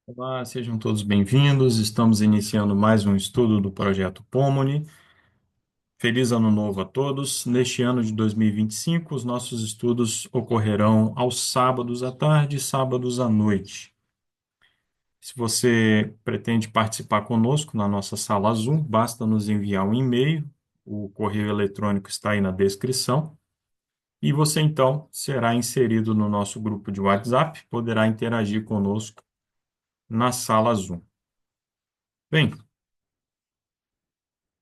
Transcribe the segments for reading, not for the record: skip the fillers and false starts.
Olá, sejam todos bem-vindos. Estamos iniciando mais um estudo do projeto Pomoni. Feliz Ano Novo a todos. Neste ano de 2025, os nossos estudos ocorrerão aos sábados à tarde e sábados à noite. Se você pretende participar conosco na nossa sala Zoom, basta nos enviar um e-mail. O correio eletrônico está aí na descrição. E você, então, será inserido no nosso grupo de WhatsApp, poderá interagir conosco na sala Zoom. Bem,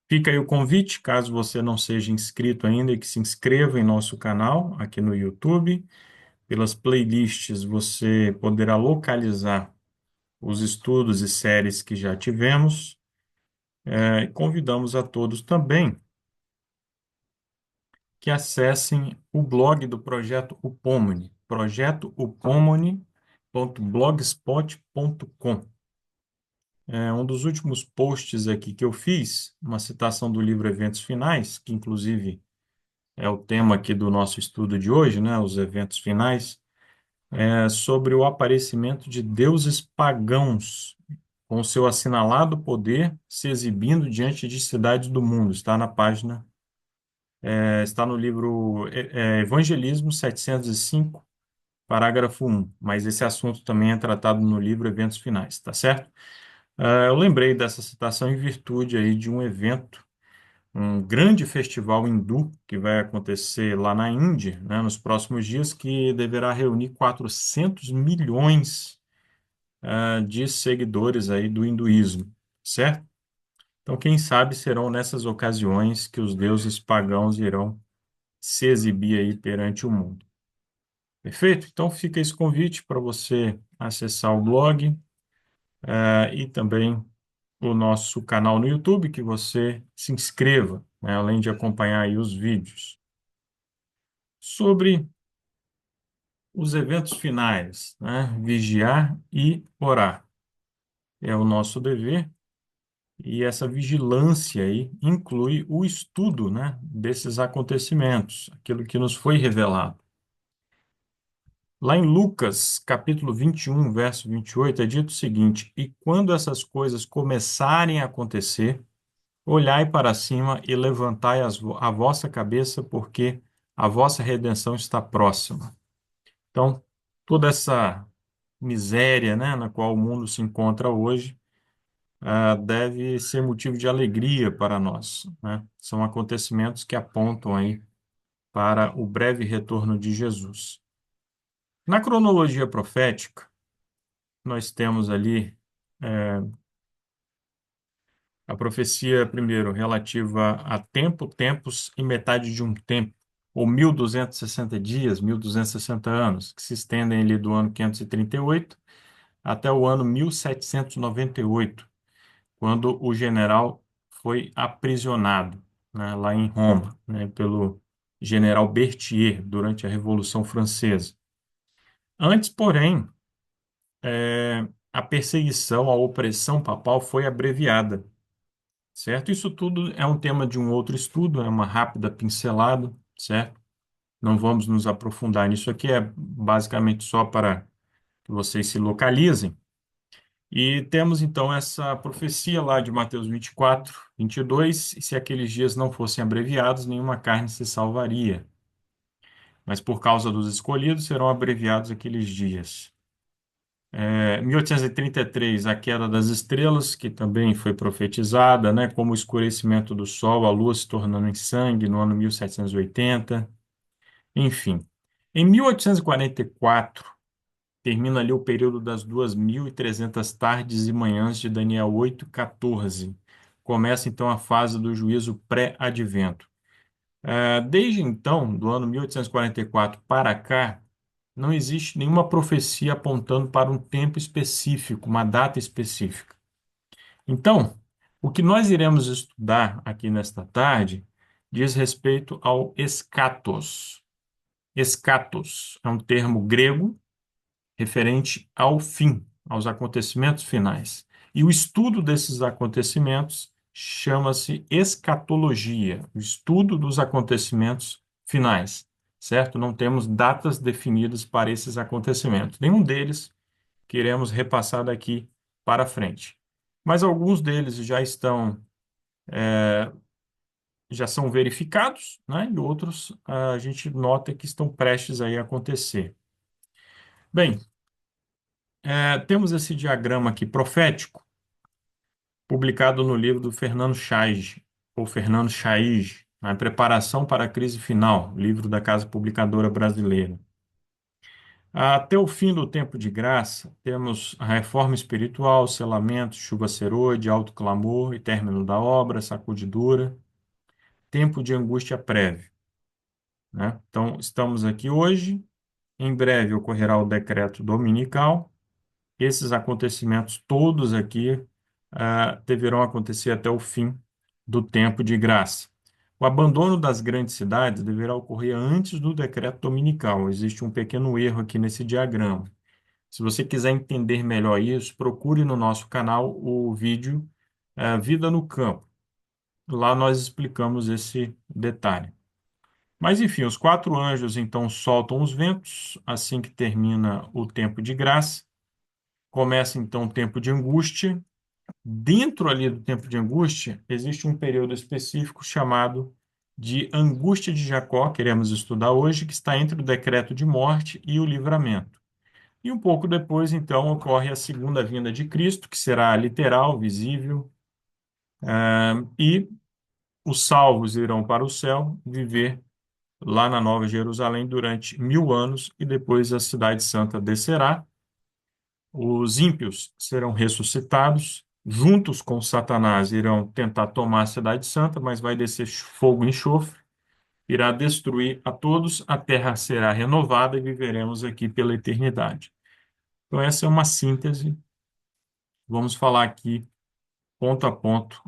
fica aí o convite, caso você não seja inscrito ainda, que se inscreva em nosso canal aqui no YouTube. Pelas playlists você poderá localizar os estudos e séries que já tivemos. E convidamos a todos também que acessem o blog do Projeto Upomone, projetoupomone.blogspot.com. Um dos últimos posts aqui que eu fiz, uma citação do livro Eventos Finais, que inclusive é o tema aqui do nosso estudo de hoje, né? Os eventos finais, sobre o aparecimento de deuses pagãos com seu assinalado poder se exibindo diante de cidades do mundo. Está na página, está no livro Evangelismo 705, parágrafo 1. Mas esse assunto também é tratado no livro Eventos Finais, tá certo? Eu lembrei dessa citação em virtude aí de um evento, um grande festival hindu que vai acontecer lá na Índia, né, nos próximos dias, que deverá reunir 400 milhões de seguidores aí do hinduísmo, certo? Então, quem sabe serão nessas ocasiões que os deuses pagãos irão se exibir aí perante o mundo. Perfeito? Então, fica esse convite para você acessar o blog, e também o nosso canal no YouTube, que você se inscreva, né, além de acompanhar aí os vídeos. Sobre os eventos finais, né? Vigiar e orar é o nosso dever, e essa vigilância aí inclui o estudo, né, desses acontecimentos, aquilo que nos foi revelado. Lá em Lucas, capítulo 21, verso 28, é dito o seguinte: E quando essas coisas começarem a acontecer, olhai para cima e levantai a vossa cabeça, porque a vossa redenção está próxima. Então, toda essa miséria, né, na qual o mundo se encontra hoje, deve ser motivo de alegria para nós, né? São acontecimentos que apontam aí para o breve retorno de Jesus. Na cronologia profética, nós temos ali a profecia, primeiro, relativa a tempo, tempos e metade de um tempo, ou 1260 dias, 1260 anos, que se estendem ali do ano 538 até o ano 1798, quando o general foi aprisionado, né, lá em Roma, né, pelo general Berthier, durante a Revolução Francesa. Antes, porém, a perseguição, a opressão papal foi abreviada, certo? Isso tudo é um tema de um outro estudo, é uma rápida pincelada, certo? Não vamos nos aprofundar nisso aqui, é basicamente só para que vocês se localizem. E temos então essa profecia lá de Mateus 24, 22, e se aqueles dias não fossem abreviados, nenhuma carne se salvaria. Mas por causa dos escolhidos serão abreviados aqueles dias. 1833, a queda das estrelas, que também foi profetizada, né, como o escurecimento do sol, a lua se tornando em sangue no ano 1780. Enfim, em 1844, termina ali o período das 2.300 tardes e manhãs de Daniel 8:14. Começa então a fase do juízo pré-advento. Desde então, do ano 1844 para cá, não existe nenhuma profecia apontando para um tempo específico, uma data específica. Então, o que nós iremos estudar aqui nesta tarde diz respeito ao eschatos. Eschatos é um termo grego referente ao fim, aos acontecimentos finais. E o estudo desses acontecimentos chama-se escatologia, o estudo dos acontecimentos finais, certo? Não temos datas definidas para esses acontecimentos. Nenhum deles que iremos repassar daqui para frente. Mas alguns deles já são verificados, né? E outros a gente nota que estão prestes aí a acontecer. Bem, temos esse diagrama aqui profético, publicado no livro do Fernando Chaig, ou Fernando Chaig, na Preparação para a Crise Final, livro da Casa Publicadora Brasileira. Até o fim do tempo de graça, temos a reforma espiritual, selamento, chuva serôdia, alto clamor e término da obra, sacudidura, tempo de angústia prévia, né? Então, estamos aqui hoje, em breve ocorrerá o decreto dominical. Esses acontecimentos todos aqui deverão acontecer até o fim do tempo de graça. O abandono das grandes cidades deverá ocorrer antes do decreto dominical. Existe um pequeno erro aqui nesse diagrama. Se você quiser entender melhor isso, procure no nosso canal o vídeo Vida no Campo. Lá nós explicamos esse detalhe. Mas enfim, os quatro anjos então soltam os ventos assim que termina o tempo de graça. Começa então o tempo de angústia. Dentro ali do tempo de angústia, existe um período específico chamado de angústia de Jacó, queremos estudar hoje, que está entre o decreto de morte e o livramento. E um pouco depois, então, ocorre a segunda vinda de Cristo, que será literal, visível, e os salvos irão para o céu viver lá na Nova Jerusalém durante 1000 anos, e depois a Cidade Santa descerá. Os ímpios serão ressuscitados, juntos com Satanás irão tentar tomar a Cidade Santa, mas vai descer fogo e enxofre, irá destruir a todos, a terra será renovada e viveremos aqui pela eternidade. Então, essa é uma síntese. Vamos falar aqui, ponto a ponto,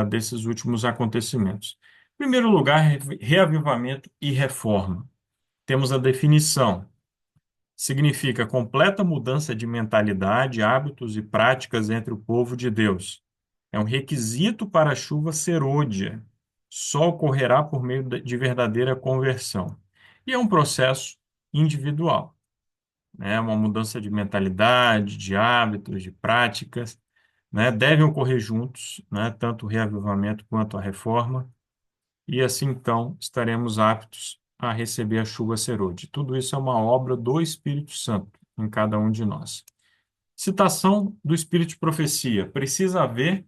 desses últimos acontecimentos. Em primeiro lugar, reavivamento e reforma. Temos a definição. Significa completa mudança de mentalidade, hábitos e práticas entre o povo de Deus. É um requisito para a chuva serôdia. Só ocorrerá por meio de verdadeira conversão. E é um processo individual, né? Uma mudança de mentalidade, de hábitos, de práticas, né? Devem ocorrer juntos, né? Tanto o reavivamento quanto a reforma. E assim, então, estaremos aptos a receber a chuva serôdia. Tudo isso é uma obra do Espírito Santo em cada um de nós. Citação do Espírito de Profecia. Precisa haver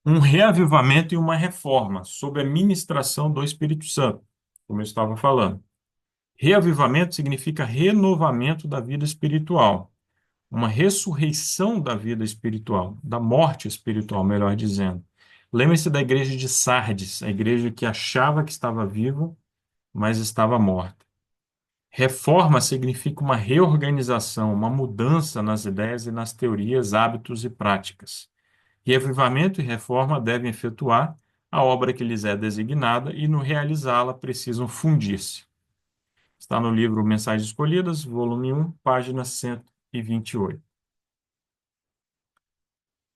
um reavivamento e uma reforma sob a ministração do Espírito Santo, como eu estava falando. Reavivamento significa renovamento da vida espiritual, uma ressurreição da vida espiritual, da morte espiritual, melhor dizendo. Lembre-se da igreja de Sardes, a igreja que achava que estava viva, mas estava morta. Reforma significa uma reorganização, uma mudança nas ideias e nas teorias, hábitos e práticas. Reavivamento e reforma devem efetuar a obra que lhes é designada e, no realizá-la, precisam fundir-se. Está no livro Mensagens Escolhidas, volume 1, página 128.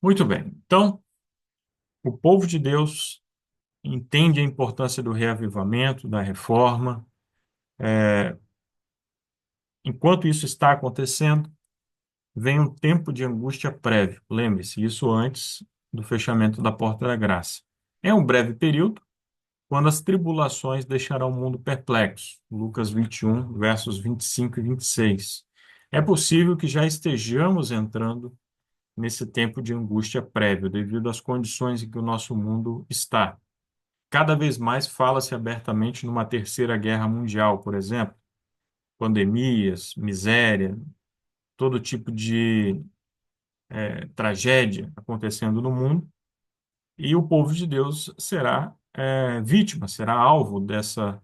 Muito bem. Então, o povo de Deus entende a importância do reavivamento, da reforma. Enquanto isso está acontecendo, vem um tempo de angústia prévio. Lembre-se, isso antes do fechamento da porta da graça. É um breve período, quando as tribulações deixarão o mundo perplexo. Lucas 21, versos 25 e 26. É possível que já estejamos entrando nesse tempo de angústia prévio, devido às condições em que o nosso mundo está. Cada vez mais fala-se abertamente numa terceira guerra mundial, por exemplo, pandemias, miséria, todo tipo de tragédia acontecendo no mundo, e o povo de Deus será vítima, será alvo dessa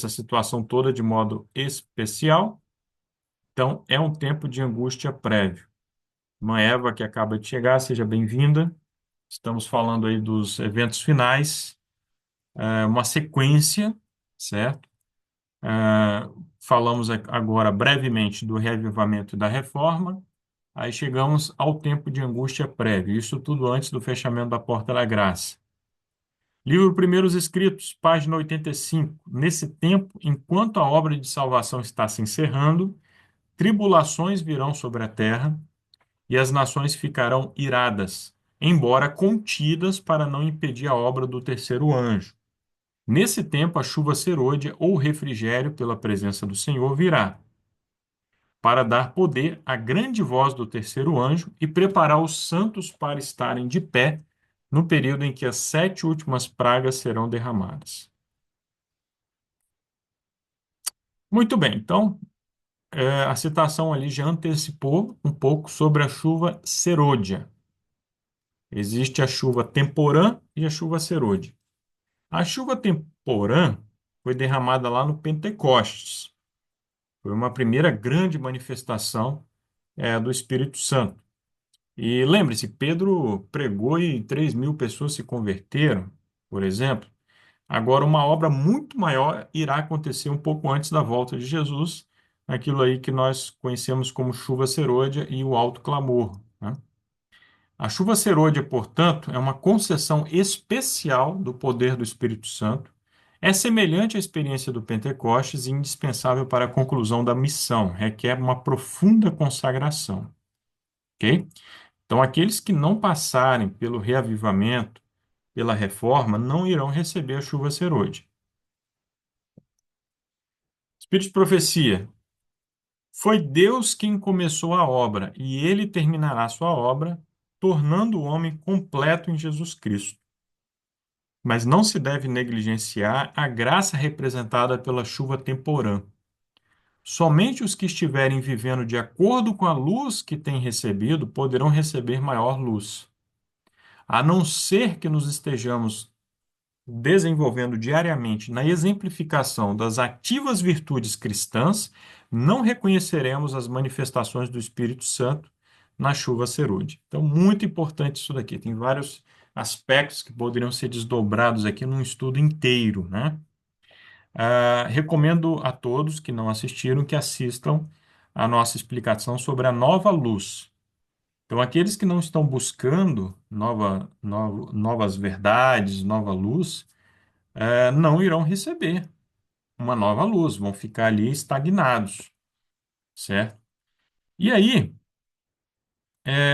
situação toda de modo especial. Então, é um tempo de angústia prévio. Irmã Eva, que acaba de chegar, seja bem-vinda. Estamos falando aí dos eventos finais, uma sequência, certo? Falamos agora brevemente do reavivamento e da reforma. Aí chegamos ao tempo de angústia prévio, isso tudo antes do fechamento da porta da graça. Livro Primeiros Escritos, página 85. Nesse tempo, enquanto a obra de salvação está se encerrando, tribulações virão sobre a terra, e as nações ficarão iradas, embora contidas para não impedir a obra do terceiro anjo. Nesse tempo, a chuva serôdia ou refrigério pela presença do Senhor virá, para dar poder à grande voz do terceiro anjo e preparar os santos para estarem de pé no período em que as sete últimas pragas serão derramadas. Muito bem, então, a citação ali já antecipou um pouco sobre a chuva serôdia. Existe a chuva temporã e a chuva serôdia. A chuva temporã foi derramada lá no Pentecostes. Foi uma primeira grande manifestação, do Espírito Santo. E lembre-se, Pedro pregou e 3.000 pessoas se converteram, por exemplo. Agora, uma obra muito maior irá acontecer um pouco antes da volta de Jesus, aquilo aí que nós conhecemos como chuva serôdia e o alto clamor, né? A chuva serôdia, portanto, é uma concessão especial do poder do Espírito Santo. É semelhante à experiência do Pentecostes e indispensável para a conclusão da missão. Requer uma profunda consagração, ok? Então, aqueles que não passarem pelo reavivamento, pela reforma, não irão receber a chuva serôdia. Espírito de profecia. Foi Deus quem começou a obra, e ele terminará sua obra, tornando o homem completo em Jesus Cristo. Mas não se deve negligenciar a graça representada pela chuva temporã. Somente os que estiverem vivendo de acordo com a luz que têm recebido poderão receber maior luz. A não ser que nos estejamos desenvolvendo diariamente na exemplificação das ativas virtudes cristãs, não reconheceremos as manifestações do Espírito Santo na chuva serôdia. Então, muito importante isso daqui. Tem vários aspectos que poderiam ser desdobrados aqui num estudo inteiro, né? Recomendo a todos que não assistiram que assistam a nossa explicação sobre a nova luz. Então, aqueles que não estão buscando novas verdades, nova luz, não irão receber uma nova luz, vão ficar ali estagnados, certo? E aí,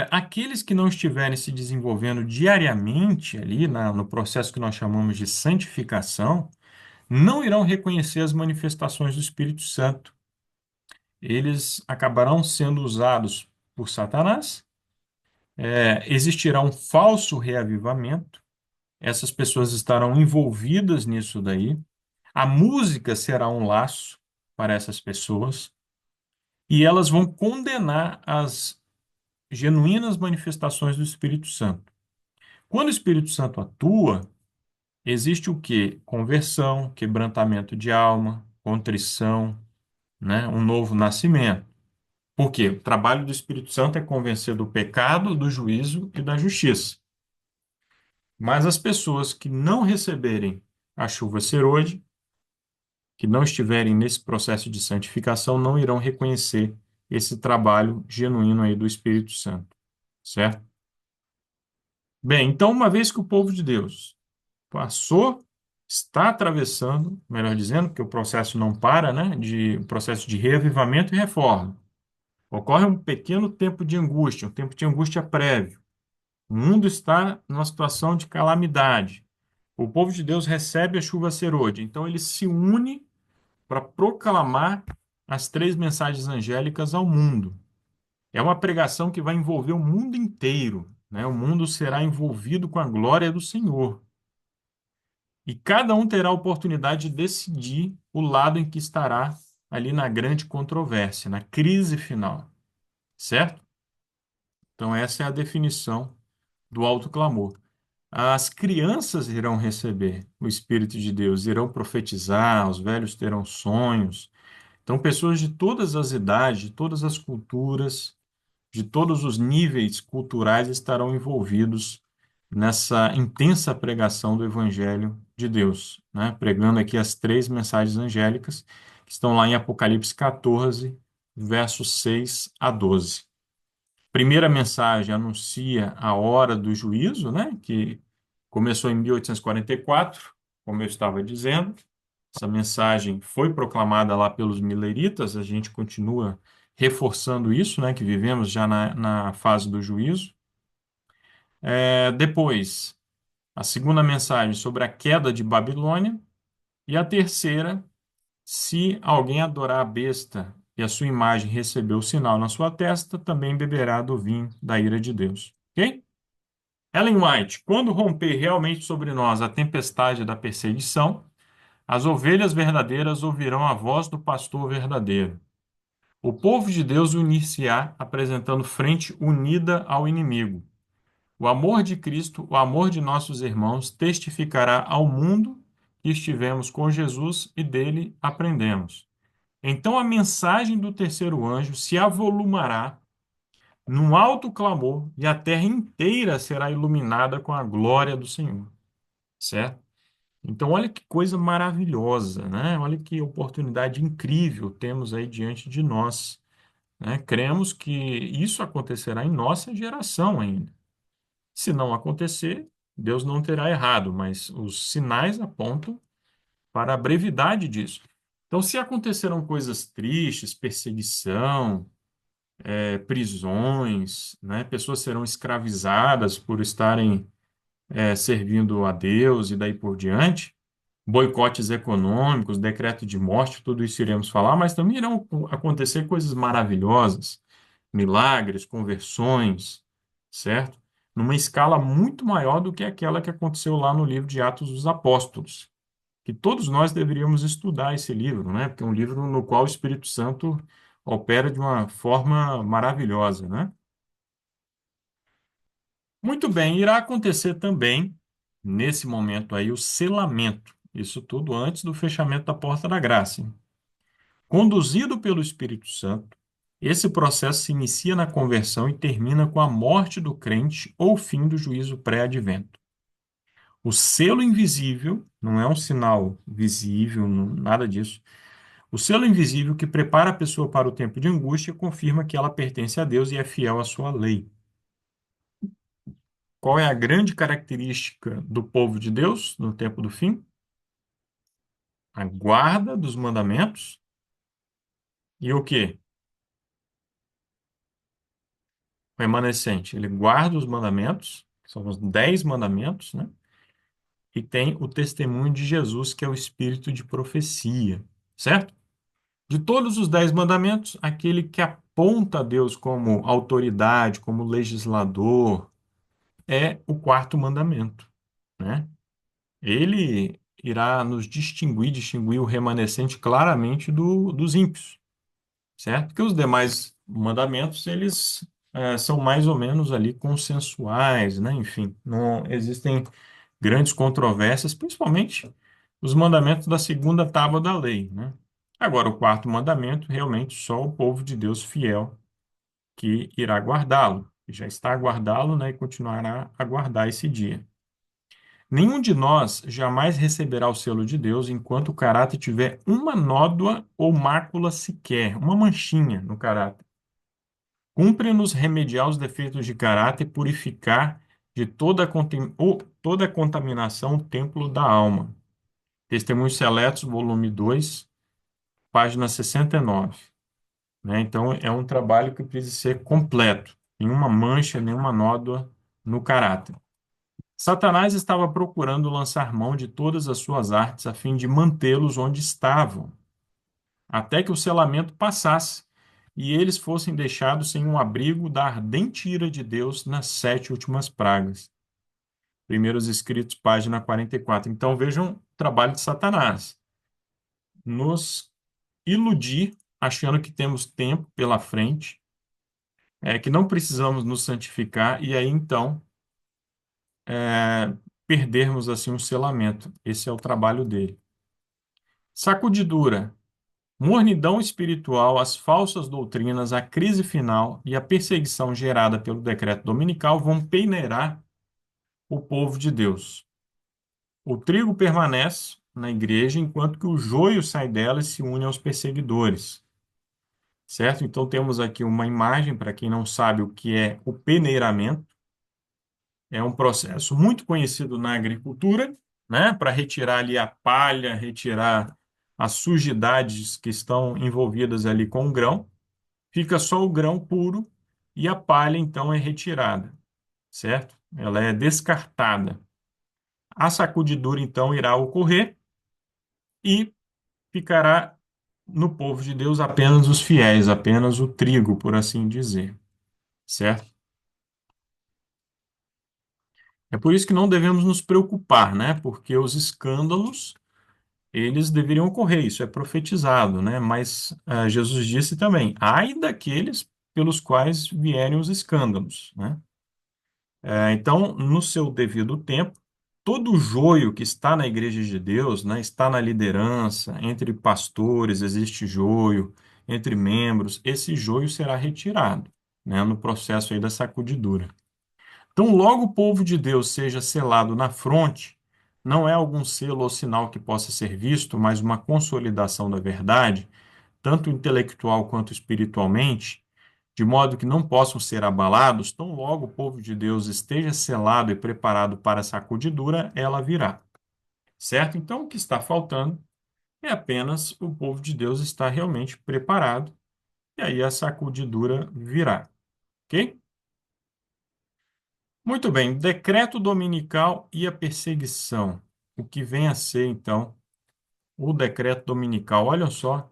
aqueles que não estiverem se desenvolvendo diariamente ali no processo que nós chamamos de santificação, não irão reconhecer as manifestações do Espírito Santo. Eles acabarão sendo usados por Satanás, existirá um falso reavivamento, essas pessoas estarão envolvidas nisso daí, a música será um laço para essas pessoas e elas vão condenar as genuínas manifestações do Espírito Santo. Quando o Espírito Santo atua, existe o quê? Conversão, quebrantamento de alma, contrição, né? Um novo nascimento. Por quê? O trabalho do Espírito Santo é convencer do pecado, do juízo e da justiça. Mas as pessoas que não receberem a chuva serôdia, que não estiverem nesse processo de santificação, não irão reconhecer esse trabalho genuíno aí do Espírito Santo, certo? Bem, então, uma vez que o povo de Deus passou, está atravessando, melhor dizendo, porque o processo não para, né, o processo de reavivamento e reforma. Ocorre um pequeno tempo de angústia, um tempo de angústia prévio. O mundo está numa situação de calamidade. O povo de Deus recebe a chuva serôdia, então ele se une para proclamar as três mensagens angélicas ao mundo. É uma pregação que vai envolver o mundo inteiro, né? O mundo será envolvido com a glória do Senhor. E cada um terá a oportunidade de decidir o lado em que estará ali na grande controvérsia, na crise final, certo? Então, essa é a definição do alto clamor. As crianças irão receber o Espírito de Deus, irão profetizar, os velhos terão sonhos. Então, pessoas de todas as idades, de todas as culturas, de todos os níveis culturais estarão envolvidos nessa intensa pregação do Evangelho de Deus, né? Pregando aqui as três mensagens angélicas que estão lá em Apocalipse 14, versos 6 a 12. Primeira mensagem anuncia a hora do juízo, né? Que começou em 1844, como eu estava dizendo. Essa mensagem foi proclamada lá pelos mileritas, a gente continua reforçando isso, né, que vivemos já na fase do juízo. Depois, a segunda mensagem sobre a queda de Babilônia. E a terceira, se alguém adorar a besta e a sua imagem receber o sinal na sua testa, também beberá do vinho da ira de Deus. Ok? Ellen White, quando romper realmente sobre nós a tempestade da perseguição, as ovelhas verdadeiras ouvirão a voz do pastor verdadeiro. O povo de Deus unir-se-á, apresentando frente unida ao inimigo. O amor de Cristo, o amor de nossos irmãos, testificará ao mundo que estivemos com Jesus e dele aprendemos. Então a mensagem do terceiro anjo se avolumará num alto clamor e a terra inteira será iluminada com a glória do Senhor. Certo? Então, olha que coisa maravilhosa, né? Olha que oportunidade incrível temos aí diante de nós, né? Cremos que isso acontecerá em nossa geração ainda. Se não acontecer, Deus não terá errado, mas os sinais apontam para a brevidade disso. Então, se acontecerão coisas tristes, perseguição, prisões, né? Pessoas serão escravizadas por estarem servindo a Deus e daí por diante, boicotes econômicos, decreto de morte, tudo isso iremos falar, mas também irão acontecer coisas maravilhosas, milagres, conversões, certo? Numa escala muito maior do que aquela que aconteceu lá no livro de Atos dos Apóstolos, que todos nós deveríamos estudar esse livro, né? Porque é um livro no qual o Espírito Santo opera de uma forma maravilhosa, né? Muito bem, irá acontecer também, nesse momento aí, o selamento. Isso tudo antes do fechamento da porta da graça. Conduzido pelo Espírito Santo, esse processo se inicia na conversão e termina com a morte do crente ou fim do juízo pré-advento. O selo invisível não é um sinal visível, nada disso. O selo invisível que prepara a pessoa para o tempo de angústia confirma que ela pertence a Deus e é fiel à sua lei. Qual é a grande característica do povo de Deus no tempo do fim? A guarda dos mandamentos e o quê? O remanescente. Ele guarda os mandamentos, que são os 10 mandamentos, né? E tem o testemunho de Jesus, que é o espírito de profecia, certo? De todos os 10 mandamentos, aquele que aponta a Deus como autoridade, como legislador, é o quarto mandamento, né? Ele irá nos distinguir o remanescente claramente dos ímpios, certo? Porque os demais mandamentos, eles são mais ou menos ali consensuais, né? Enfim, não existem grandes controvérsias, principalmente os mandamentos da segunda tábua da lei, né? Agora, o quarto mandamento, realmente só o povo de Deus fiel que irá guardá-lo, que já está a guardá-lo, né? E continuará a guardar esse dia. Nenhum de nós jamais receberá o selo de Deus enquanto o caráter tiver uma nódoa ou mácula sequer, uma manchinha no caráter. Cumpre-nos remediar os defeitos de caráter e purificar de toda a contaminação o templo da alma. Testemunhos Seletos, volume 2, página 69. Né? Então, é um trabalho que precisa ser completo, nenhuma mancha, nenhuma nódoa no caráter. Satanás estava procurando lançar mão de todas as suas artes a fim de mantê-los onde estavam, até que o selamento passasse e eles fossem deixados sem um abrigo da ardente ira de Deus nas 7 últimas pragas. Primeiros Escritos, página 44. Então vejam o trabalho de Satanás. Nos iludir, achando que temos tempo pela frente, que não precisamos nos santificar, e aí então perdermos assim um selamento. Esse é o trabalho dele. Sacudidura, mornidão espiritual, as falsas doutrinas, a crise final e a perseguição gerada pelo decreto dominical vão peneirar o povo de Deus. O trigo permanece na igreja, enquanto que o joio sai dela e se une aos perseguidores. Certo? Então temos aqui uma imagem, para quem não sabe o que é o peneiramento. É um processo muito conhecido na agricultura, né? Para retirar ali a palha, retirar as sujidades que estão envolvidas ali com o grão. fica só o grão puro e a palha então é retirada, certo? Ela é descartada. A sacudidura então irá ocorrer e ficará no povo de Deus apenas os fiéis, apenas o trigo, por assim dizer, certo? É por isso que não devemos nos preocupar, né? Porque os escândalos, eles deveriam ocorrer, isso é profetizado, né? Mas Jesus disse também, ai daqueles pelos quais vierem os escândalos, né? Então, no seu devido tempo, todo o joio que está na igreja de Deus, né, está na liderança, entre pastores existe joio, entre membros, esse joio será retirado, né, no processo aí da sacudidura. Então, logo o povo de Deus seja selado na fronte, não é algum selo ou sinal que possa ser visto, mas uma consolidação da verdade, tanto intelectual quanto espiritualmente, de modo que não possam ser abalados, tão logo o povo de Deus esteja selado e preparado para a sacudidura, ela virá. Certo? Então, o que está faltando é apenas o povo de Deus estar realmente preparado, e aí a sacudidura virá. Ok? Muito bem, decreto dominical e a perseguição. O que vem a ser, então, o decreto dominical? Olha só,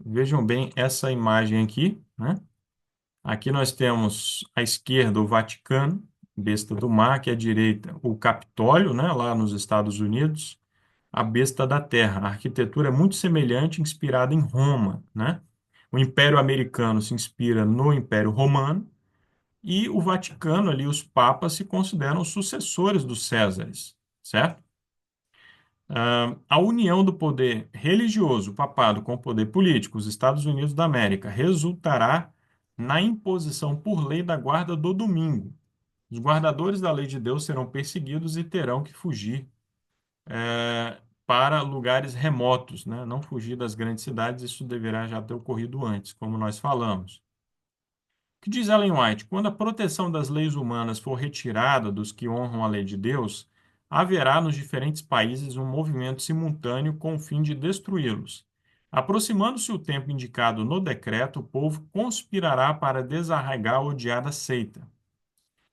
vejam bem essa imagem aqui, né? Aqui nós temos à esquerda o Vaticano, besta do mar, que à direita o Capitólio, né, lá nos Estados Unidos, a besta da terra. A arquitetura é muito semelhante, inspirada em Roma, né? O Império Americano se inspira no Império Romano e o Vaticano, ali, os papas se consideram os sucessores dos Césares, certo? A união do poder religioso, o papado, com o poder político, os Estados Unidos da América, resultará na imposição por lei da guarda do domingo. Os guardadores da lei de Deus serão perseguidos e terão que fugir para lugares remotos, né? Não fugir das grandes cidades, isso deverá já ter ocorrido antes, como nós falamos. O que diz Ellen White? Quando a proteção das leis humanas for retirada dos que honram a lei de Deus, haverá nos diferentes países um movimento simultâneo com o fim de destruí-los. Aproximando-se o tempo indicado no decreto, o povo conspirará para desarraigar a odiada seita.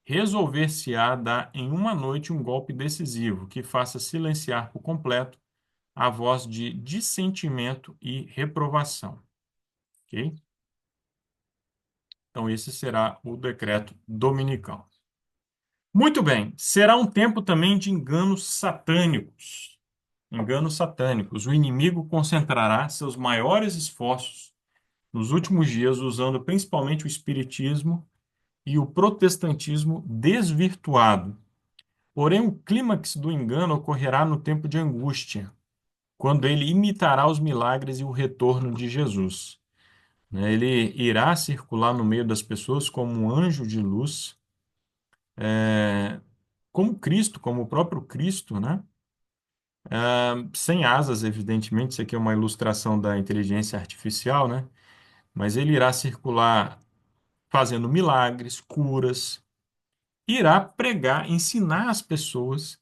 Resolver-se-á dar em uma noite um golpe decisivo que faça silenciar por completo a voz de dissentimento e reprovação. Ok? Então, esse será o decreto dominical. Muito bem, será um tempo também de enganos satânicos. Enganos satânicos. O inimigo concentrará seus maiores esforços nos últimos dias, usando principalmente o espiritismo e o protestantismo desvirtuado. Porém, o clímax do engano ocorrerá no tempo de angústia, quando ele imitará os milagres e o retorno de Jesus. Né? Ele irá circular no meio das pessoas como um anjo de luz, como Cristo, como o próprio Cristo, né? Sem asas, evidentemente, isso aqui é uma ilustração da inteligência artificial, né? Mas ele irá circular fazendo milagres, curas, irá pregar, ensinar as pessoas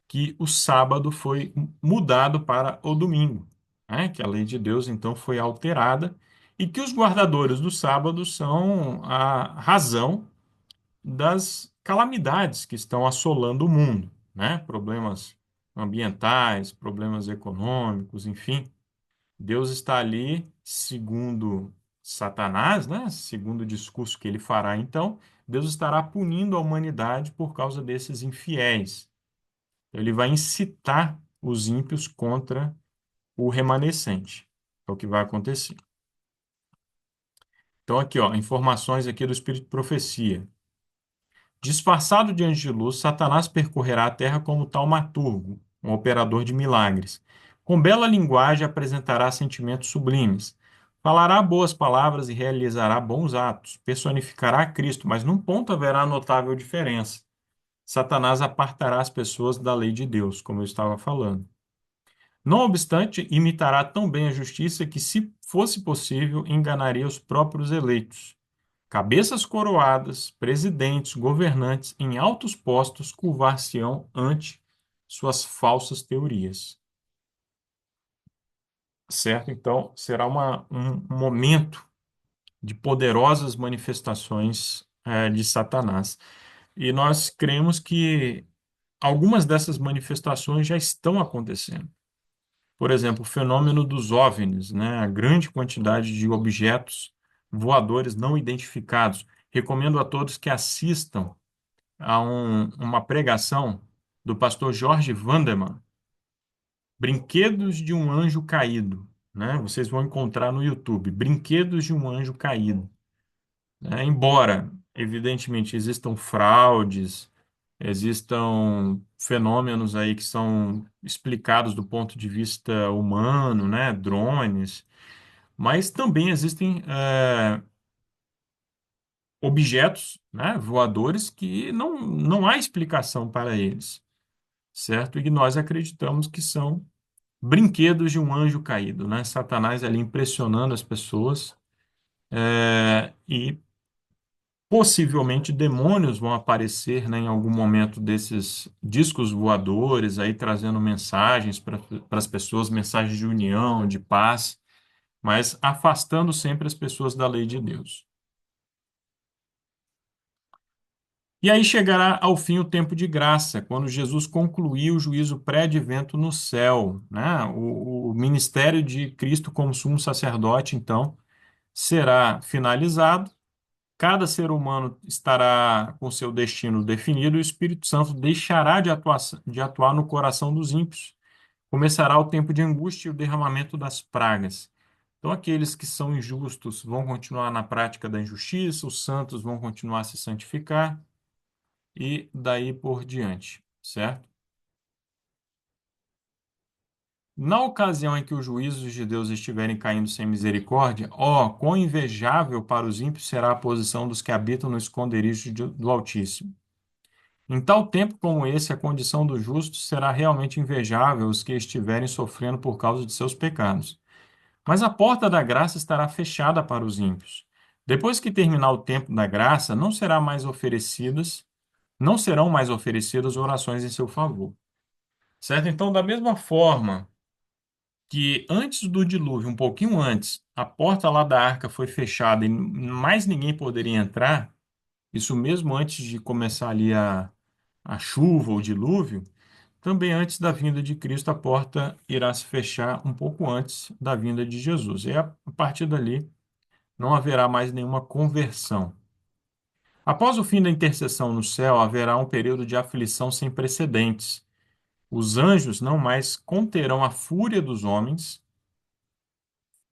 que o sábado foi mudado para o domingo, né? Que a lei de Deus então foi alterada e que os guardadores do sábado são a razão das calamidades que estão assolando o mundo, né? Problemas ambientais, problemas econômicos, enfim. Deus está ali, segundo Satanás, né? Segundo o discurso que ele fará, então, Deus estará punindo a humanidade por causa desses infiéis. Ele vai incitar os ímpios contra o remanescente. É o que vai acontecer. Então, aqui, ó, informações aqui do Espírito de Profecia. Disfarçado de anjo de luz, Satanás percorrerá a terra como taumaturgo, um operador de milagres. Com bela linguagem apresentará sentimentos sublimes. Falará boas palavras e realizará bons atos. Personificará a Cristo, mas num ponto haverá notável diferença. Satanás apartará as pessoas da lei de Deus, como eu estava falando. Não obstante, imitará tão bem a justiça que, se fosse possível, enganaria os próprios eleitos. Cabeças coroadas, presidentes, governantes em altos postos curvar-se-ão ante suas falsas teorias. Certo? Então, será um momento de poderosas manifestações de Satanás. E nós cremos que algumas dessas manifestações já estão acontecendo. Por exemplo, o fenômeno dos OVNIs, né? A grande quantidade de objetos voadores não identificados. Recomendo a todos que assistam a uma pregação do pastor Jorge Vanderman, Brinquedos de um Anjo Caído, né? Vocês vão encontrar no YouTube, Brinquedos de um Anjo Caído, né? Embora, evidentemente, existam fraudes, existam fenômenos aí que são explicados do ponto de vista humano, né? Drones, mas também existem objetos, né? Voadores que não há explicação para eles, certo? E que nós acreditamos que são brinquedos de um anjo caído, né? Satanás ali impressionando as pessoas, e possivelmente demônios vão aparecer, né, em algum momento desses discos voadores aí trazendo mensagens para as pessoas, mensagens de união, de paz, mas afastando sempre as pessoas da lei de Deus. E aí chegará ao fim o tempo de graça, quando Jesus concluir o juízo pré-advento no céu, né? O ministério de Cristo como sumo sacerdote, então, será finalizado. Cada ser humano estará com seu destino definido e o Espírito Santo deixará de atuar no coração dos ímpios. Começará o tempo de angústia e o derramamento das pragas. Então, aqueles que são injustos vão continuar na prática da injustiça, os santos vão continuar a se santificar e daí por diante, certo? Na ocasião em que os juízos de Deus estiverem caindo sem misericórdia, ó, quão invejável para os ímpios será a posição dos que habitam no esconderijo do Altíssimo. Em tal tempo como esse, a condição dos justos será realmente invejável os que estiverem sofrendo por causa de seus pecados. Mas a porta da graça estará fechada para os ímpios. Depois que terminar o tempo da graça, não serão mais oferecidas orações em seu favor. Certo? Então, da mesma forma que antes do dilúvio, um pouquinho antes, a porta lá da arca foi fechada e mais ninguém poderia entrar, isso mesmo antes de começar ali a chuva ou dilúvio, também antes da vinda de Cristo, a porta irá se fechar um pouco antes da vinda de Jesus. E a partir dali, não haverá mais nenhuma conversão. Após o fim da intercessão no céu, haverá um período de aflição sem precedentes. Os anjos não mais conterão a fúria dos homens,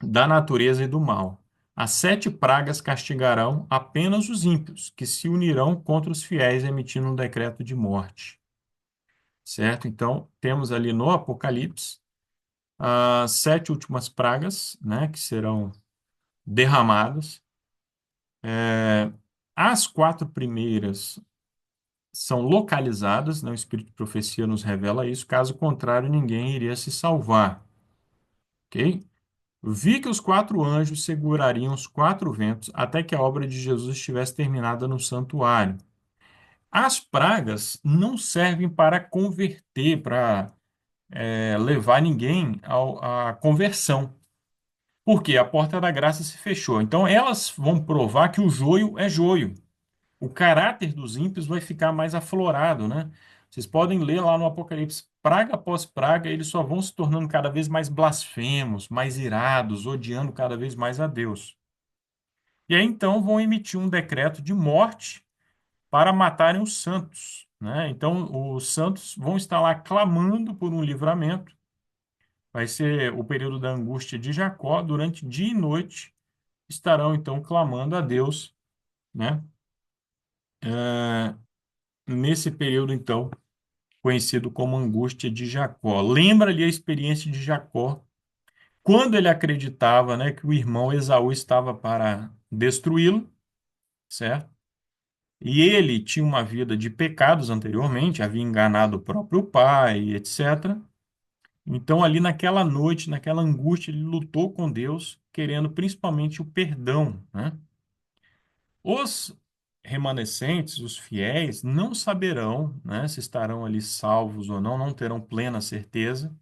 da natureza e do mal. As sete pragas castigarão apenas os ímpios, que se unirão contra os fiéis, emitindo um decreto de morte. Certo? Então, temos ali no Apocalipse as sete últimas pragas, né, que serão derramadas. As quatro primeiras são localizadas, né, o Espírito de Profecia nos revela isso, caso contrário, ninguém iria se salvar. Ok? Vi que os quatro anjos segurariam os quatro ventos até que a obra de Jesus estivesse terminada no santuário. As pragas não servem para converter, para levar ninguém à conversão, porque a porta da graça se fechou. Então, elas vão provar que o joio é joio. O caráter dos ímpios vai ficar mais aflorado, né? Vocês podem ler lá no Apocalipse, praga após praga, eles só vão se tornando cada vez mais blasfemos, mais irados, odiando cada vez mais a Deus. E aí então vão emitir um decreto de morte para matarem os santos, né? Então os santos vão estar lá clamando por um livramento. Vai ser o período da angústia de Jacó, durante dia e noite estarão então clamando a Deus, né? Nesse período então conhecido como angústia de Jacó. Lembra ali a experiência de Jacó, quando ele acreditava, né, que o irmão Esaú estava para destruí-lo, certo? E ele tinha uma vida de pecados anteriormente, havia enganado o próprio pai, etc. Então, ali naquela noite, naquela angústia, ele lutou com Deus, querendo principalmente o perdão, né? Os remanescentes, os fiéis, não saberão, né, se estarão ali salvos ou não, não terão plena certeza.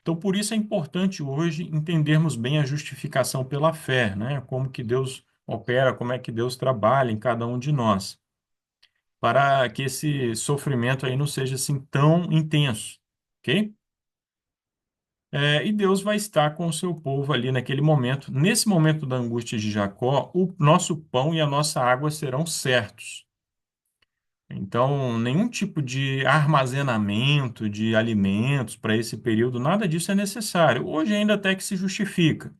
Então, por isso é importante hoje entendermos bem a justificação pela fé, né? Como que Deus opera, como é que Deus trabalha em cada um de nós, para que esse sofrimento aí não seja assim tão intenso, ok? E Deus vai estar com o seu povo ali naquele momento. Nesse momento da angústia de Jacó, o nosso pão e a nossa água serão certos. Então, nenhum tipo de armazenamento de alimentos para esse período, nada disso é necessário. Hoje ainda até que se justifica,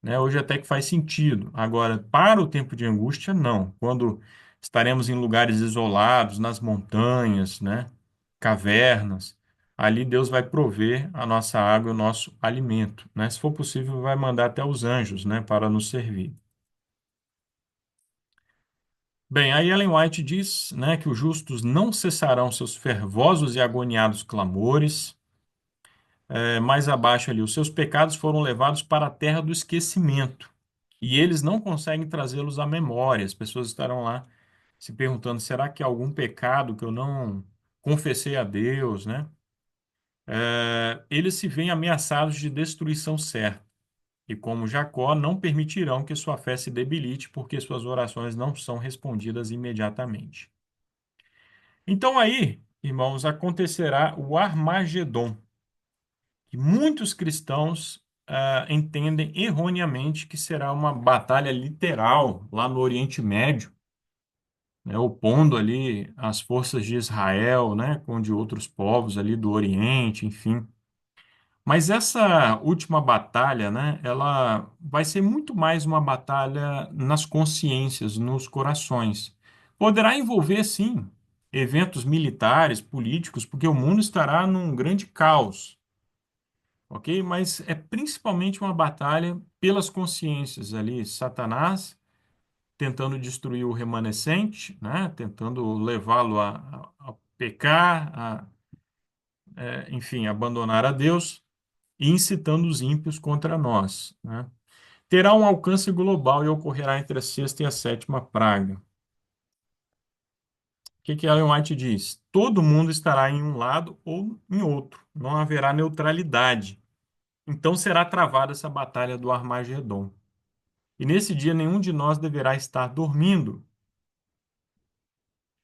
né? Hoje até que faz sentido. Agora, para o tempo de angústia, não. Quando estaremos em lugares isolados, nas montanhas, né? Cavernas, ali Deus vai prover a nossa água e o nosso alimento, né? Se for possível, vai mandar até os anjos, né? Para nos servir. Bem, aí Ellen White diz, né, que os justos não cessarão seus fervosos e agoniados clamores. Mais abaixo ali, os seus pecados foram levados para a terra do esquecimento e eles não conseguem trazê-los à memória. As pessoas estarão lá se perguntando: será que há algum pecado que eu não confessei a Deus, né? Eles se veem ameaçados de destruição certa. E como Jacó, não permitirão que sua fé se debilite, porque suas orações não são respondidas imediatamente. Então aí, irmãos, acontecerá o Armagedon, que muitos cristãos entendem erroneamente que será uma batalha literal lá no Oriente Médio, né, opondo ali as forças de Israel, né, com de outros povos ali do Oriente, enfim. Mas essa última batalha, né, ela vai ser muito mais uma batalha nas consciências, nos corações. Poderá envolver, sim, eventos militares, políticos, porque o mundo estará num grande caos, ok? Mas é principalmente uma batalha pelas consciências ali, Satanás tentando destruir o remanescente, né, tentando levá-lo a pecar, enfim, abandonar a Deus e incitando os ímpios contra nós, né? Terá um alcance global e ocorrerá entre a sexta e a sétima praga. O que Ellen White diz? Todo mundo estará em um lado ou em outro. Não haverá neutralidade. Então será travada essa batalha do Armagedon. E nesse dia nenhum de nós deverá estar dormindo.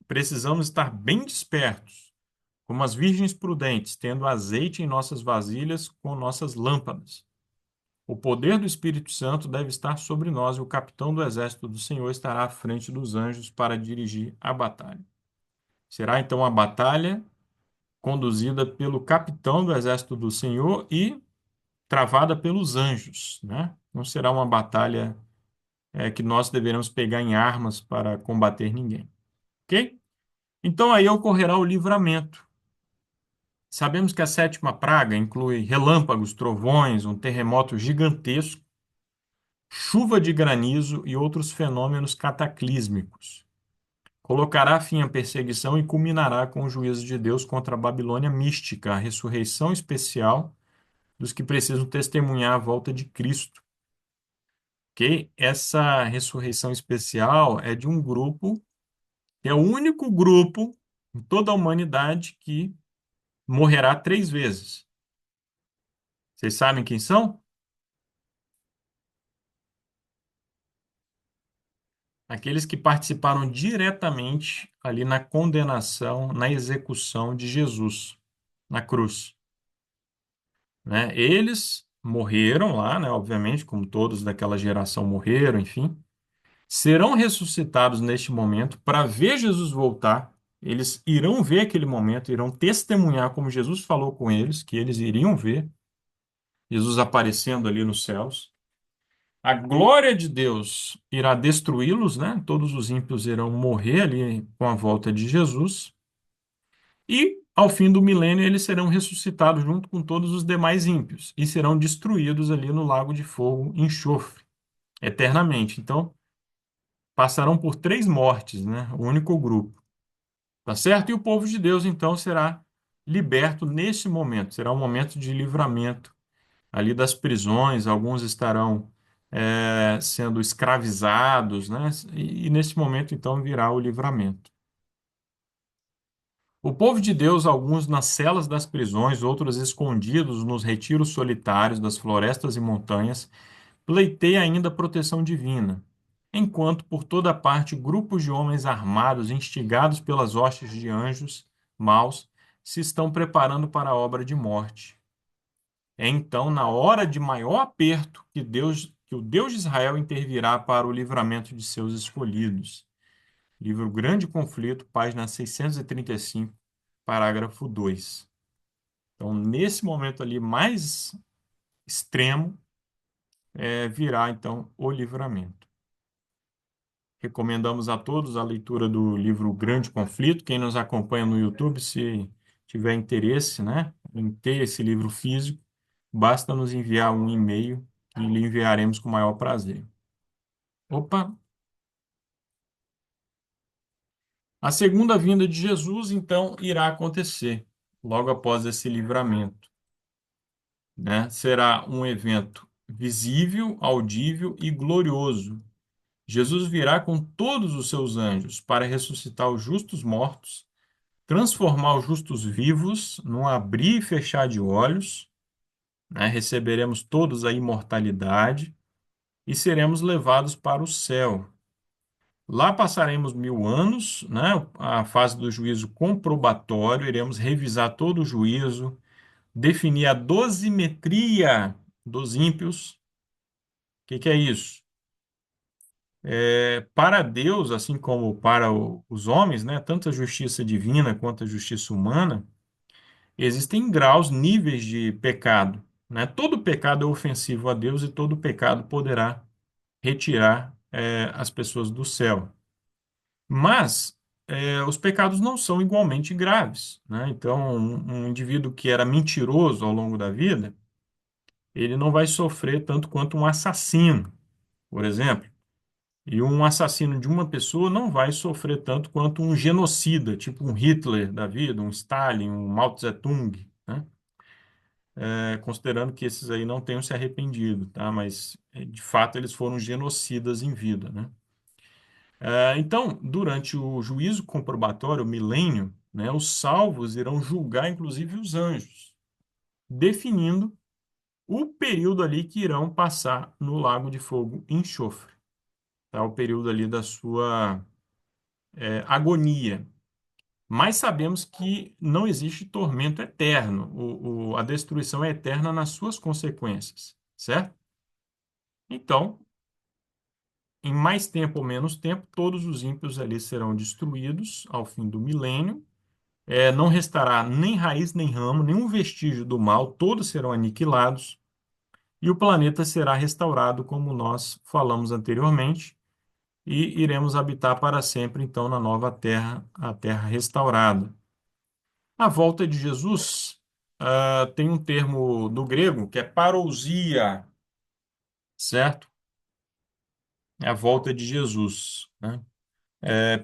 Precisamos estar bem despertos, como as virgens prudentes, tendo azeite em nossas vasilhas com nossas lâmpadas. O poder do Espírito Santo deve estar sobre nós e o capitão do exército do Senhor estará à frente dos anjos para dirigir a batalha. Será então a batalha conduzida pelo capitão do exército do Senhor e travada pelos anjos, né? Não será uma batalha que nós deveremos pegar em armas para combater ninguém, ok? Então aí ocorrerá o livramento. Sabemos que a sétima praga inclui relâmpagos, trovões, um terremoto gigantesco, chuva de granizo e outros fenômenos cataclísmicos. Colocará fim à perseguição e culminará com o juízo de Deus contra a Babilônia mística, a ressurreição especial dos que precisam testemunhar a volta de Cristo. Ok? Essa ressurreição especial é de um grupo, que é o único grupo em toda a humanidade que morrerá 3 vezes. Vocês sabem quem são? Aqueles que participaram diretamente ali na condenação, na execução de Jesus na cruz, né? Eles morreram lá, né? Obviamente, como todos daquela geração morreram, enfim, serão ressuscitados neste momento para ver Jesus voltar. Eles irão ver aquele momento, irão testemunhar como Jesus falou com eles, que eles iriam ver Jesus aparecendo ali nos céus. A glória de Deus irá destruí-los, né? Todos os ímpios irão morrer ali com a volta de Jesus. E, ao fim do milênio, eles serão ressuscitados junto com todos os demais ímpios e serão destruídos ali no lago de fogo e enxofre, eternamente. Então, passarão por 3 mortes, né? O único grupo. Tá certo? E o povo de Deus, então, será liberto nesse momento. Será um momento de livramento ali das prisões, alguns estarão sendo escravizados, né? E nesse momento, então, virá o livramento. O povo de Deus, alguns nas celas das prisões, outros escondidos nos retiros solitários das florestas e montanhas, pleiteia ainda a proteção divina, enquanto por toda parte grupos de homens armados, instigados pelas hostes de anjos maus, se estão preparando para a obra de morte. É então, na hora de maior aperto, que o Deus de Israel intervirá para o livramento de seus escolhidos. Livro Grande Conflito, página 635, parágrafo 2. Então, nesse momento ali mais extremo, virá então o livramento. Recomendamos a todos a leitura do livro Grande Conflito. Quem nos acompanha no YouTube, se tiver interesse, né, em ter esse livro físico, basta nos enviar um e-mail e lhe enviaremos com o maior prazer. Opa! A segunda vinda de Jesus, então, irá acontecer logo após esse livramento, né? Será um evento visível, audível e glorioso. Jesus virá com todos os seus anjos para ressuscitar os justos mortos, transformar os justos vivos num abrir e fechar de olhos, né? Receberemos todos a imortalidade e seremos levados para o céu. Lá passaremos 1000 anos, né? A fase do juízo comprobatório, iremos revisar todo o juízo, definir a dosimetria dos ímpios. O que é isso? Para Deus, assim como para os homens, né? Tanto a justiça divina quanto a justiça humana, existem graus, níveis de pecado, né? Todo pecado é ofensivo a Deus e todo pecado poderá retirar, as pessoas do céu. Mas os pecados não são igualmente graves, né? Então, um indivíduo que era mentiroso ao longo da vida, ele não vai sofrer tanto quanto um assassino, por exemplo. E um assassino de uma pessoa não vai sofrer tanto quanto um genocida, tipo um Hitler da vida, um Stalin, um Mao Tse-tung, né? Considerando que esses aí não tenham se arrependido, tá? Mas, de fato, eles foram genocidas em vida, né? Então, durante o juízo comprobatório, o milênio, né, os salvos irão julgar, inclusive, os anjos, definindo o período ali que irão passar no lago de fogo e enxofre, tá? O período ali da sua agonia. Mas sabemos que não existe tormento eterno. A destruição é eterna nas suas consequências, certo? Então, em mais tempo ou menos tempo, todos os ímpios ali serão destruídos ao fim do milênio. Não restará nem raiz nem ramo, nenhum vestígio do mal, todos serão aniquilados e o planeta será restaurado, como nós falamos anteriormente, e iremos habitar para sempre, então, na nova terra, a terra restaurada. A volta de Jesus, tem um termo do grego que é parousia, certo? É a volta de Jesus, né?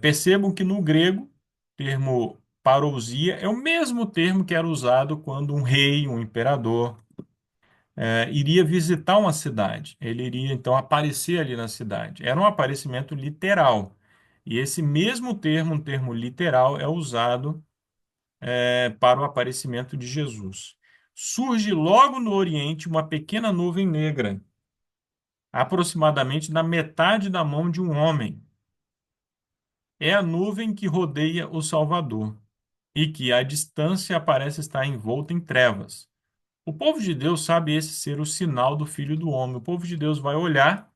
Percebam que no grego, o termo parousia é o mesmo termo que era usado quando um rei, um imperador, iria visitar uma cidade. Ele iria então aparecer ali na cidade. Era um aparecimento literal. E esse mesmo termo, um termo literal, é usado para o aparecimento de Jesus. Surge logo no Oriente uma pequena nuvem negra, aproximadamente na metade da mão de um homem. É a nuvem que rodeia o Salvador e que, à distância, parece estar envolta em trevas. O povo de Deus sabe esse ser o sinal do Filho do Homem. O povo de Deus vai olhar,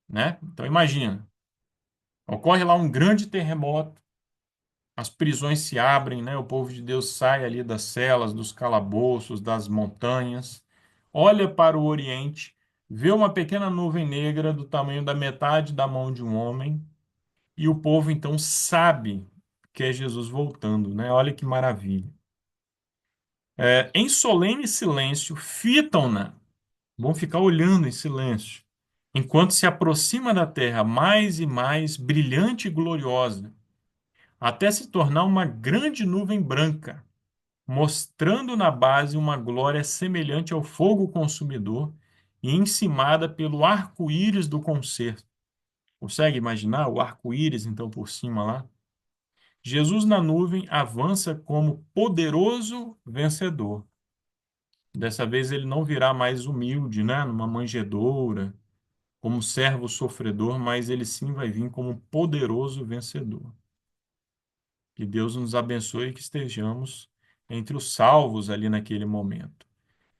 né? Então, imagina, ocorre lá um grande terremoto, as prisões se abrem, né? O povo de Deus sai ali das celas, dos calabouços, das montanhas, olha para o Oriente, vê uma pequena nuvem negra do tamanho da metade da mão de um homem, e o povo então sabe que é Jesus voltando, né? Olha que maravilha. Em solene silêncio, fitam-na, vão ficar olhando em silêncio, enquanto se aproxima da terra mais e mais brilhante e gloriosa, até se tornar uma grande nuvem branca, mostrando na base uma glória semelhante ao fogo consumidor e encimada pelo arco-íris do concerto. Consegue imaginar o arco-íris, então, por cima lá? Jesus na nuvem avança como poderoso vencedor. Dessa vez ele não virá mais humilde, né, numa manjedoura, como servo sofredor, mas ele sim vai vir como poderoso vencedor. Que Deus nos abençoe e que estejamos entre os salvos ali naquele momento.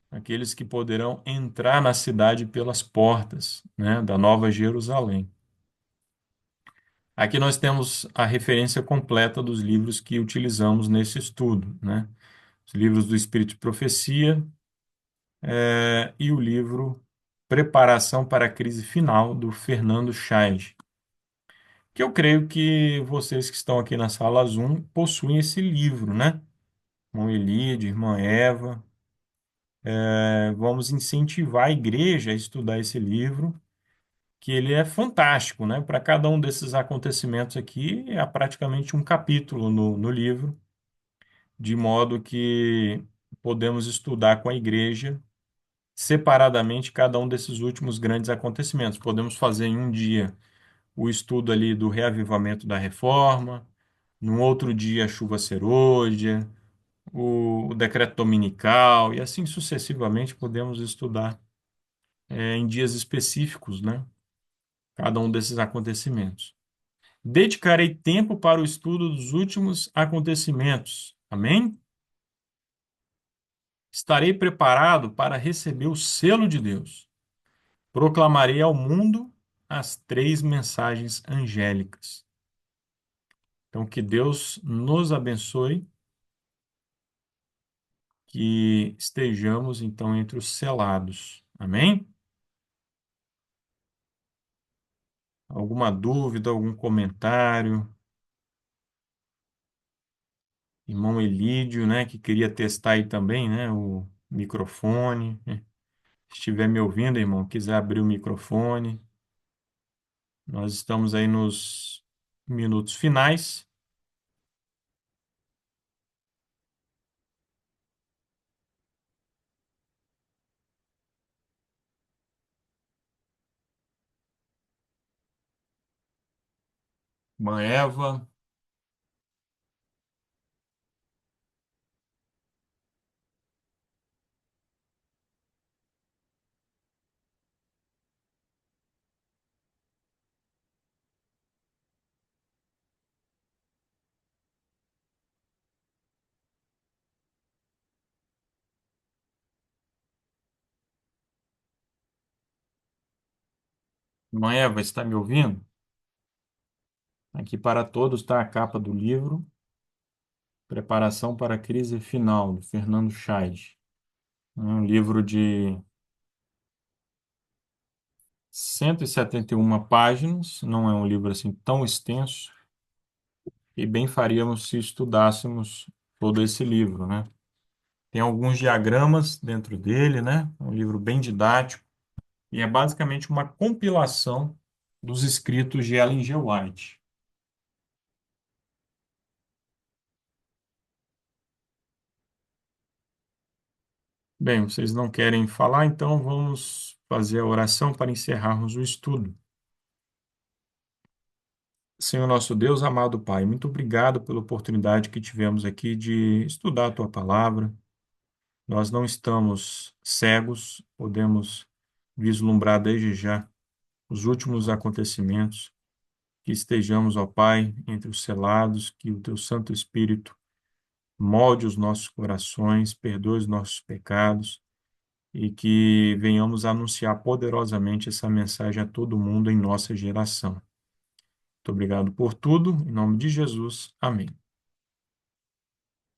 Aqueles que poderão entrar na cidade pelas portas, né, da Nova Jerusalém. Aqui nós temos a referência completa dos livros que utilizamos nesse estudo, né? Os livros do Espírito de Profecia, e o livro Preparação para a Crise Final, do Fernando Scheid, que eu creio que vocês que estão aqui na sala Zoom possuem esse livro, né? Irmão Elide, irmã Eva, vamos incentivar a igreja a estudar esse livro, que ele é fantástico, né? Para cada um desses acontecimentos aqui, é praticamente um capítulo no livro, de modo que podemos estudar com a igreja separadamente cada um desses últimos grandes acontecimentos. Podemos fazer em um dia o estudo ali do reavivamento da reforma, num outro dia a chuva serôdia, o decreto dominical, e assim sucessivamente podemos estudar em dias específicos, né? Cada um desses acontecimentos. Dedicarei tempo para o estudo dos últimos acontecimentos. Amém? Estarei preparado para receber o selo de Deus. Proclamarei ao mundo as três mensagens angélicas. Então, que Deus nos abençoe, que estejamos, então, entre os selados. Amém? Alguma dúvida, algum comentário? Irmão Elídio, né, que queria testar aí também, né, o microfone. Se estiver me ouvindo, irmão, quiser abrir o microfone. Nós estamos aí nos minutos finais. Irmã Eva, irmã Eva, está me ouvindo? Aqui para todos está a capa do livro Preparação para a Crise Final, do Fernando Scheid. É um livro de 171 páginas, não é um livro assim tão extenso, e bem faríamos se estudássemos todo esse livro, né? Tem alguns diagramas dentro dele, né? É um livro bem didático e é basicamente uma compilação dos escritos de Ellen G. White. Bem, vocês não querem falar, então vamos fazer a oração para encerrarmos o estudo. Senhor nosso Deus, amado Pai, muito obrigado pela oportunidade que tivemos aqui de estudar a tua palavra. Nós não estamos cegos, podemos vislumbrar desde já os últimos acontecimentos. Que estejamos, ó Pai, entre os selados, que o teu Santo Espírito molde os nossos corações, perdoe os nossos pecados e que venhamos anunciar poderosamente essa mensagem a todo mundo em nossa geração. Muito obrigado por tudo, em nome de Jesus. Amém.